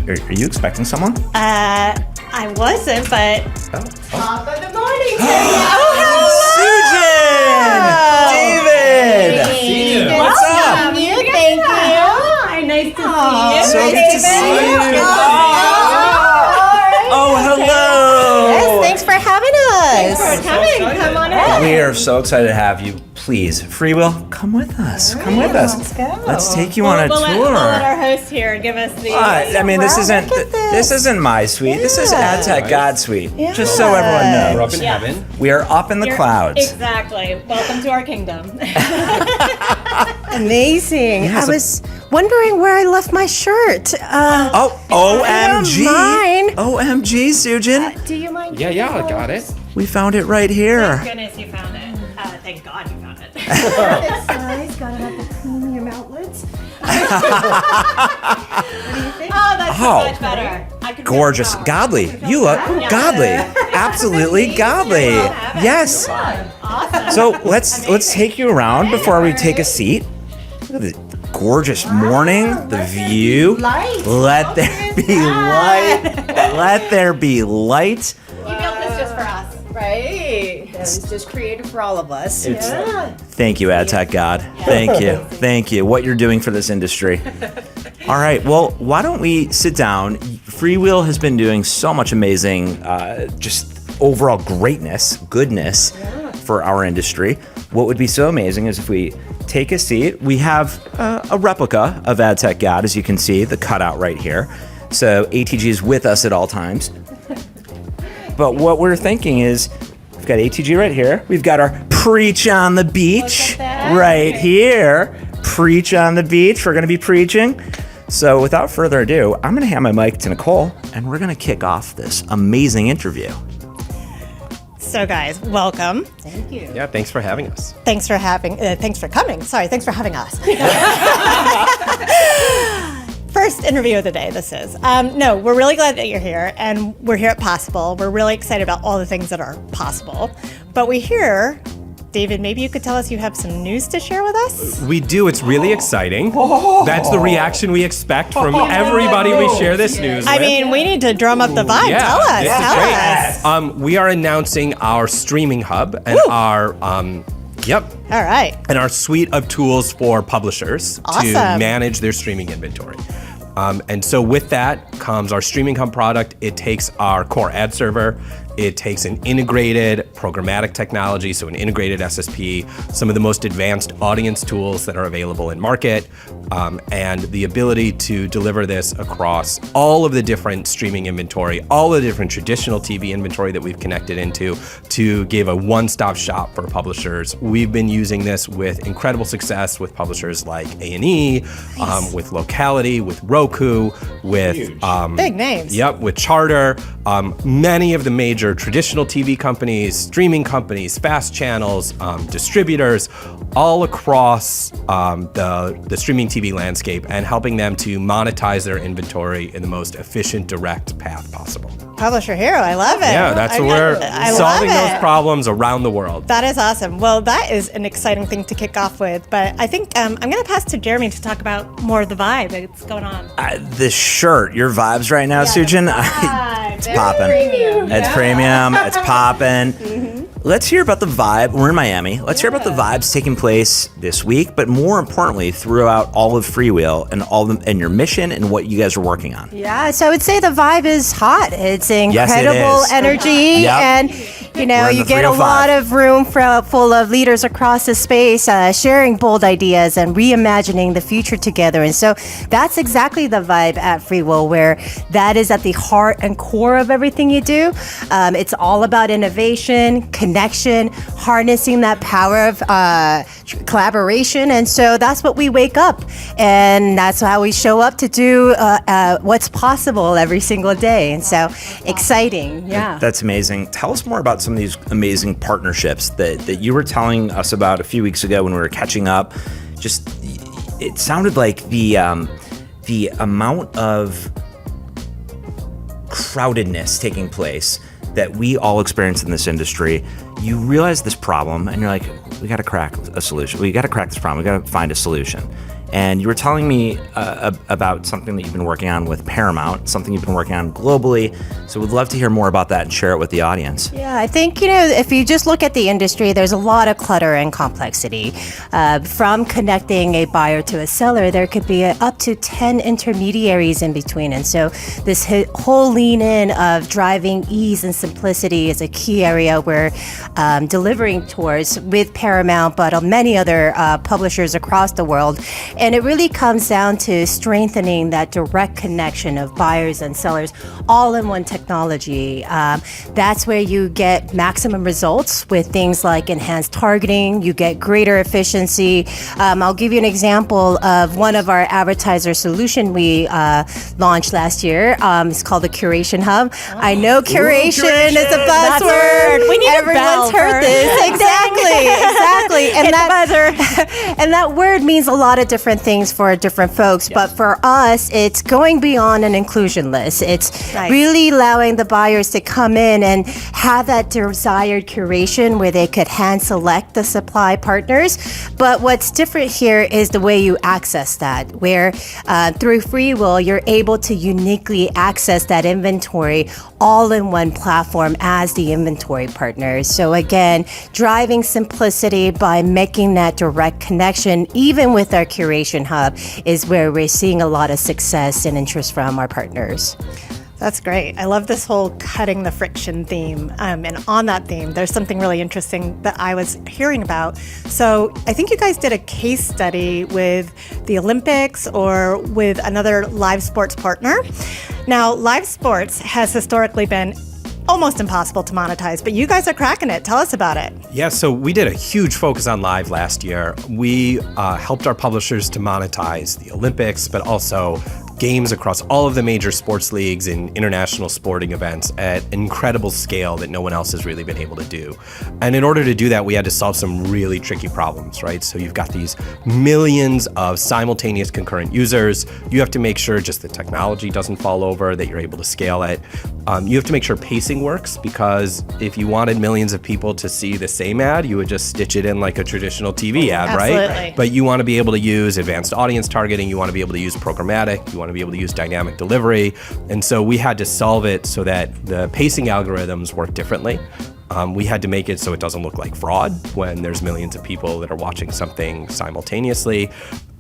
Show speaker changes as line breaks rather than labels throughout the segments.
Are you expecting someone?
I wasn't, but...
Top of the morning.
Susan! David!
See you.
What's up?
Thank you.
Hi, nice to see you.
So good to see you. Oh, hello!
Yes, thanks for having us.
Thanks for coming. Come on in.
We are so excited to have you. Please, FreeWheel, come with us. Come with us.
Let's go.
Let's take you on a
We'll
tour.
let our host here give us the...
I mean, this
Wow,
isn't
look at
this isn't my suite. This is
Yeah.
AdTech God suite.
Yeah.
Just so everyone
We're
knows,
up in
Yeah.
heaven.
we are up in the clouds.
Exactly. Welcome to our kingdom.
Amazing.
Yes.
I was wondering where I left my shirt.
Oh, OMG!
Mine.
OMG, Susan.
Do you mind?
Yeah, I got it.
We found it right here.
Thank goodness you found it. Thank God you found it.
This size, gotta have the premium outlets. What do you think?
Oh, that's
Oh.
so much better. I could
Gorgeous,
feel the power.
godly. You look godly. Absolutely godly. Yes.
Awesome.
So let's take you around before we take a seat. Look at the gorgeous morning, the view.
Light.
Let there be light. Let there be light.
You built this just for us.
Right. That was just created for all of us.
It's- Thank you, AdTech God. Thank you. Thank you. What you're doing for this industry. All right. Well, why don't we sit down? FreeWheel has been doing so much amazing, just overall goodness for our industry. What would be so amazing is if we take a seat. We have a replica of AdTech God, as you can see, the cutout right here. So ATG is with us at all times. But what we're thinking is, we've got ATG right here. We've got our Preach on the Beach right here. Preach on the Beach. We're going to be preaching. So without further ado, I'm going to hand my mic to Nicole, and we're going to kick off this amazing interview.
So guys, welcome.
Thank you.
Yeah, thanks for having us.
Thanks for coming. Sorry, thanks for having us. First interview of the day, this is. No, we're really glad that you're here, and we're here at Possible. We're really excited about all the things that are possible. But we hear, David, maybe you could tell us you have some news to share with us?
We do. It's really exciting. That's the reaction we expect from everybody we share this news with.
I mean, we need to drum up the vibe.
Yeah,
Tell us.
this is
Tell
great.
us.
We are announcing our streaming hub and our
All right.
and our suite of tools for publishers to
Awesome.
manage their streaming inventory. And so with that comes our streaming hub product. It takes our core ad server. It takes an integrated programmatic technology, so an integrated SSP, some of the most advanced audience tools that are available in market, and the ability to deliver this across all of the different streaming inventory, all the different traditional TV inventory that we've connected into to give a one-stop shop for publishers. We've been using this with incredible success with publishers like A&E, with Locality, with Roku, with
Big names.
Yep, with Charter, many of the major traditional TV companies, streaming companies, fast channels, distributors, all across the streaming TV landscape, and helping them to monetize their inventory in the most efficient, direct path possible.
Publisher hero. I love it.
Yeah, that's what we're
I love
solving those
it.
problems around the world.
That is awesome. Well, that is an exciting thing to kick off with. But I think I'm going to pass to Jeremy to talk about more of the vibe that's going on.
The shirt, your vibes right now, Sujan, it's popping. It's premium. It's popping. Let's hear about the vibe. We're in Miami. Let's hear about the vibes taking place this week, but more importantly, throughout all of FreeWheel and your mission and what you guys are working on.
Yeah, so I would say the vibe is hot. It's
Yes, it
incredible
is.
energy,
Yep.
and you know,
We're in
you
the
get a
305.
lot of room full of leaders across the space, sharing bold ideas and reimagining the future together. And so that's exactly the vibe at FreeWheel, where that is at the heart and core of everything you do. It's all about innovation, connection, harnessing that power of collaboration. And so that's what we wake up, and that's how we show up to do what's possible every single day. And so exciting. Yeah.
That's amazing. Tell us more about some of these amazing partnerships that you were telling us about a few weeks ago when we were catching up. Just, it sounded like the amount of crowdedness taking place that we all experience in this industry. You realize this problem and you're like, we got to crack a solution. We got to crack this problem. We got to find a solution. And you were telling me about something that you've been working on with Paramount, something you've been working on globally. So we'd love to hear more about that and share it with the audience.
Yeah, I think, if you just look at the industry, there's a lot of clutter and complexity. From connecting a buyer to a seller, there could be up to 10 intermediaries in between. And so this whole lean in of driving ease and simplicity is a key area we're delivering towards with Paramount, but many other publishers across the world. And it really comes down to strengthening that direct connection of buyers and sellers all in one technology. That's where you get maximum results with things like enhanced targeting, you get greater efficiency. I'll give you an example of one of our advertiser solution we launched last year. It's called the Curation Hub. I know curation is a buzzword.
We need
Everyone's heard this. Exactly. And that word means a lot of different things for different folks, but for us, it's going beyond an inclusion list. It's really allowing the buyers to come in and have that desired curation where they could hand select the supply partners. But what's different here is the way you access that, where through FreeWheel, you're able to uniquely access that inventory all in one platform as the inventory partner. So again, driving simplicity by making that direct connection, even with our Curation Hub, is where we're seeing a lot of success and interest from our partners.
That's great. I love this whole cutting the friction theme. And on that theme, there's something really interesting that I was hearing about. So I think you guys did a case study with the Olympics or with another live sports partner. Now, live sports has historically been almost impossible to monetize, but you guys are cracking it. Tell us about it.
Yeah, so we did a huge focus on live last year. We helped our publishers to monetize the Olympics, but also games across all of the major sports leagues and international sporting events at incredible scale that no one else has really been able to do. And in order to do that, we had to solve some really tricky problems, right? So you've got these millions of simultaneous concurrent users. You have to make sure just the technology doesn't fall over, that you're able to scale it. You have to make sure pacing works, because if you wanted millions of people to see the same ad, you would just stitch it in like a traditional TV ad,
Absolutely.
right? But you want to be able to use advanced audience targeting, you want to be able to use programmatic, you want to be able to use dynamic delivery. And so we had to solve it so that the pacing algorithms work differently. We had to make it so it doesn't look like fraud when there's millions of people that are watching something simultaneously.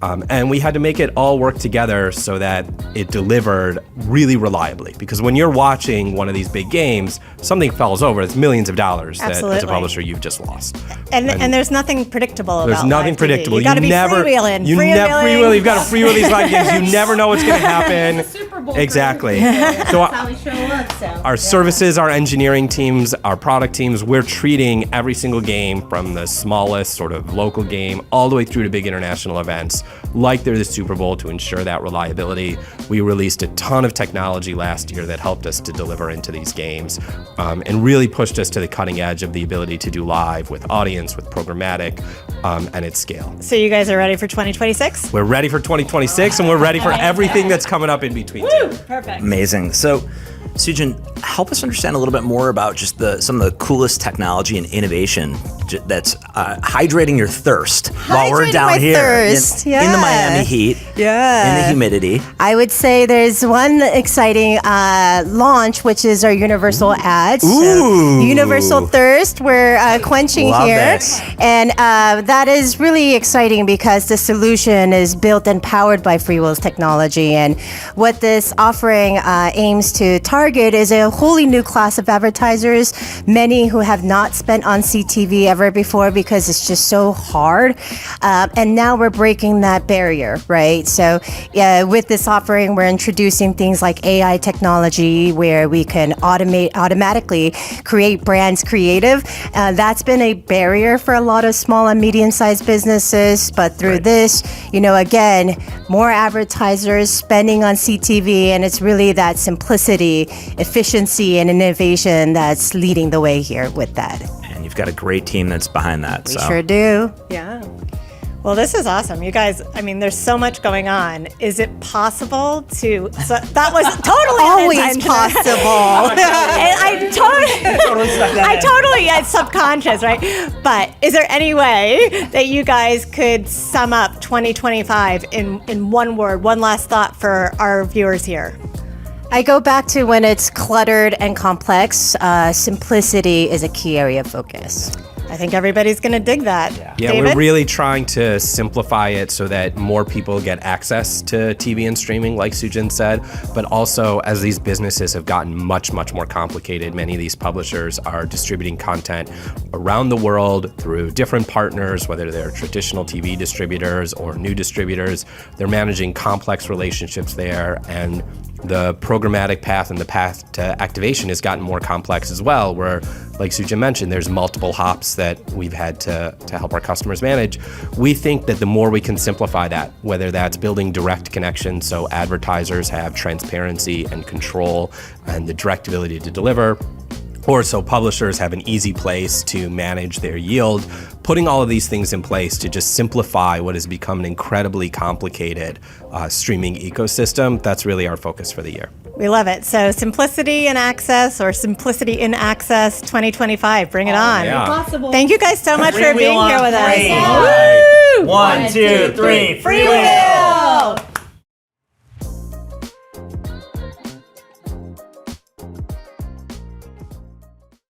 And we had to make it all work together so that it delivered really reliably. Because when you're watching one of these big games, something falls over, it's millions of dollars that as a
Absolutely.
publisher you've just lost.
And there's nothing predictable about
There's nothing
live TV.
predictable.
You got to be freewheeling.
You've got to freewheel these live games. You never know what's going to happen.
Super Bowl.
Exactly. So
That's how we show up. So
our services, our engineering teams, our product teams, we're treating every single game, from the smallest sort of local game all the way through to big international events, like they're the Super Bowl, to ensure that reliability. We released a ton of technology last year that helped us to deliver into these games, and really pushed us to the cutting edge of the ability to do live with audience, with programmatic, and at scale.
So you guys are ready for 2026?
We're ready for 2026, and we're ready for everything that's coming up in between.
Perfect.
Amazing. So, Sujin, help us understand a little bit more about just some of the coolest technology and innovation that's hydrating your thirst while we're
Hydrating
down
my
here
thirst,
in the
yeah.
Miami heat,
Yeah.
in the humidity.
I would say there's one exciting launch, which is our universal ads. So
Ooh.
universal thirst, we're quenching
Love
here.
this.
And that is really exciting because the solution is built and powered by FreeWheel's technology. And what this offering aims to target is a wholly new class of advertisers, many who have not spent on CTV ever before because it's just so hard. And now we're breaking that barrier, right? So with this offering, we're introducing things like AI technology where we can automatically create brands creative. That's been a barrier for a lot of small and medium-sized businesses, but through this, again, more advertisers spending on CTV, and it's really that simplicity, efficiency, and innovation that's leading the way here with that.
And you've got a great team that's behind that.
We sure do.
Yeah. Well, this is awesome. You guys, I mean, there's so much going on. Is it possible to, so that was totally
Always
unintentional.
possible.
And I totally, it's subconscious, right? But is there any way that you guys could sum up 2025 in one word, one last thought for our viewers here?
I go back to when it's cluttered and complex, simplicity is a key area of focus.
I think everybody's going to dig that.
Yeah,
David?
we're really trying to simplify it so that more people get access to TV and streaming, like Sujin said. But also, as these businesses have gotten much, much more complicated, many of these publishers are distributing content around the world through different partners, whether they're traditional TV distributors or new distributors. They're managing complex relationships there, and the programmatic path and the path to activation has gotten more complex as well, where, like Sujin mentioned, there's multiple hops that we've had to help our customers manage. We think that the more we can simplify that, whether that's building direct connections so advertisers have transparency and control and the direct ability to deliver, or so publishers have an easy place to manage their yield, putting all of these things in place to just simplify what has become an incredibly complicated streaming ecosystem, that's really our focus for the year.
We love it. So simplicity and access, or simplicity in access 2025. Bring it on.
Yeah.
Thank you guys so much for being here with us.
One, two, three. FreeWheel!